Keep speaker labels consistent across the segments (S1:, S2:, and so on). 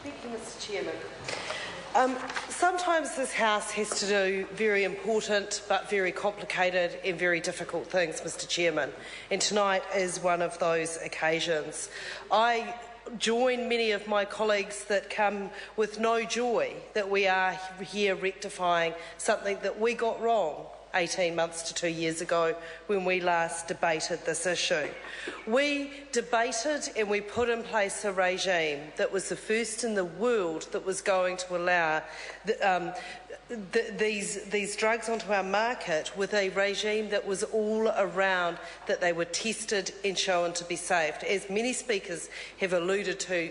S1: Thank you, Mr. Chairman. Sometimes this House has to do very important but very complicated and very difficult things, Mr. Chairman, and tonight is one of those occasions. I join many of my colleagues that come with no joy that we are here rectifying something that we got wrong 18 months to 2 years ago when we last debated this issue. We debated and we put in place a regime that was the first in the world that was going to allow these drugs onto our market, with a regime that was all around that they were tested and shown to be safe. As many speakers have alluded to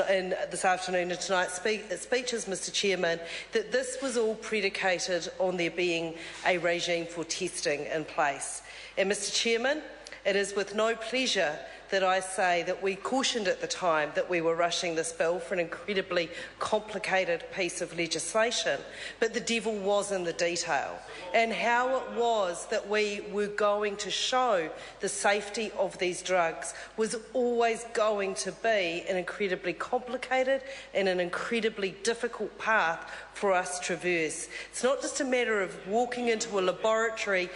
S1: in this afternoon and tonight's speeches, Mr. Chairman, that this was all predicated on there being a regime for testing in place. And, Mr. Chairman, it is with no pleasure that I say that we cautioned at the time that we were rushing this bill for an incredibly complicated piece of legislation, but the devil was in the detail, and how it was that we were going to show the safety of these drugs was always going to be an incredibly complicated and an incredibly difficult path for us to traverse. It's not just a matter of walking into a laboratory,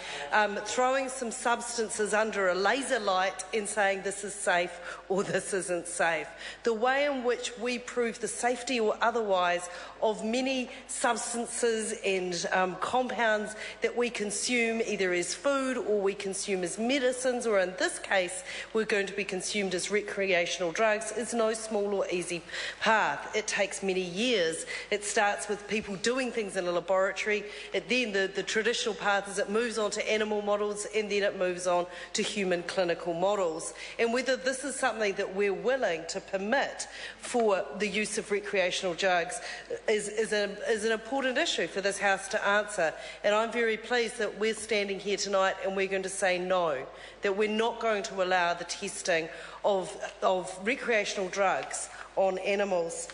S1: throwing some substances under a laser light and saying this is safe or this isn't safe. The way in which we prove the safety or otherwise of many substances and compounds that we consume either as food or we consume as medicines, or in this case we're going to be consumed as recreational drugs, is no small or easy path. It takes many years. It starts with people doing things in a laboratory, then the traditional path is it moves on to animal models, and then it moves on to human clinical models. And whether this is something that we're willing to permit for the use of recreational drugs is an important issue for this House to answer. And I'm very pleased that we're standing here tonight and we're going to say no, that we're not going to allow the testing of recreational drugs on animals.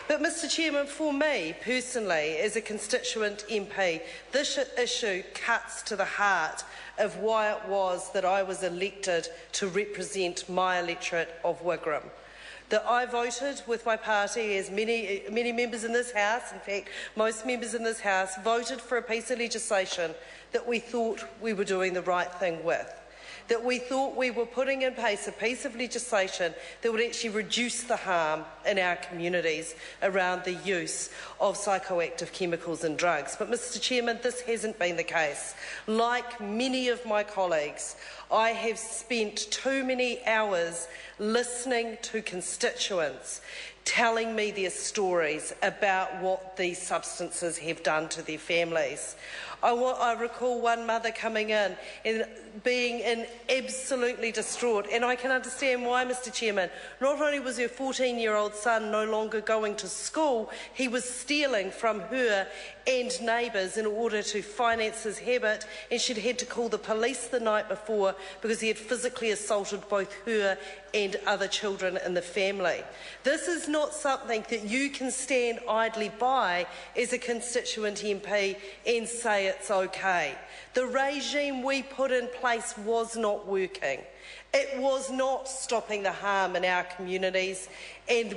S1: But, Mr. Chairman, for me personally, as a constituent MP, this issue cuts to the heart of why it was that I was elected to represent my electorate of Wigram. That I voted with my party, as many members in this House, in fact most members in this House, voted for a piece of legislation that we thought we were doing the right thing with. That we thought we were putting in place a piece of legislation that would actually reduce the harm in our communities around the use of psychoactive chemicals and drugs. But, Mr. Chairman, this hasn't been the case. Like many of my colleagues, I have spent too many hours listening to constituents telling me their stories about what these substances have done to their families. I recall one mother coming in and being absolutely distraught, and I can understand why, Mr. Chairman. Not only was her 14-year-old son no longer going to school, he was stealing from her and neighbours in order to finance his habit, and she'd had to call the police the night before because he had physically assaulted both her and other children in the family. This is not something that you can stand idly by as a constituent MP and say it's okay. The regime we put in place was not working. It was not stopping the harm in our communities, and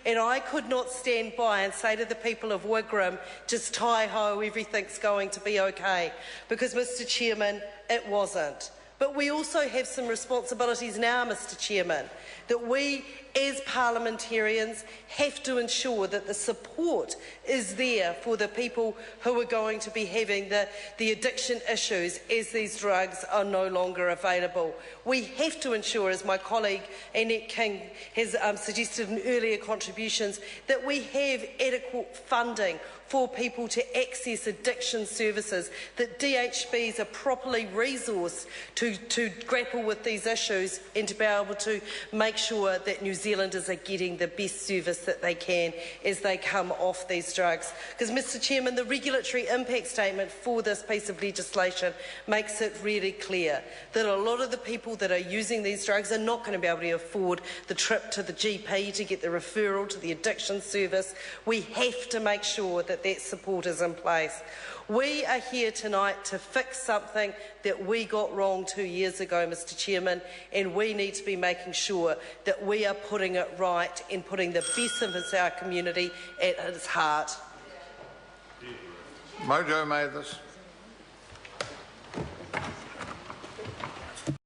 S1: I could not stand by and say to the people of Wigram, just tie-ho, everything's going to be okay, because, Mr. Chairman, it wasn't. But we also have some responsibilities now, Mr. Chairman, that we as parliamentarians have to ensure that the support is there for the people who are going to be having the addiction issues as these drugs are no longer available. We have to ensure, as my colleague Annette King has suggested in earlier contributions, that we have adequate funding for people to access addiction services, that DHBs are properly resourced to grapple with these issues and to be able to make sure that New Zealanders are getting the best service that they can as they come off these drugs. Because, Mr. Chairman, the regulatory impact statement for this piece of legislation makes it really clear that a lot of the people that are using these drugs are not going to be able to afford the trip to the GP to get the referral to the addiction service. We have to make sure that that support is in place. We are here tonight to fix something that we got wrong 2 years ago, Mr. Chairman, and we need to be making sure that we are putting putting it right, in putting the best interests of our community at its heart.
S2: Mojo Mathers.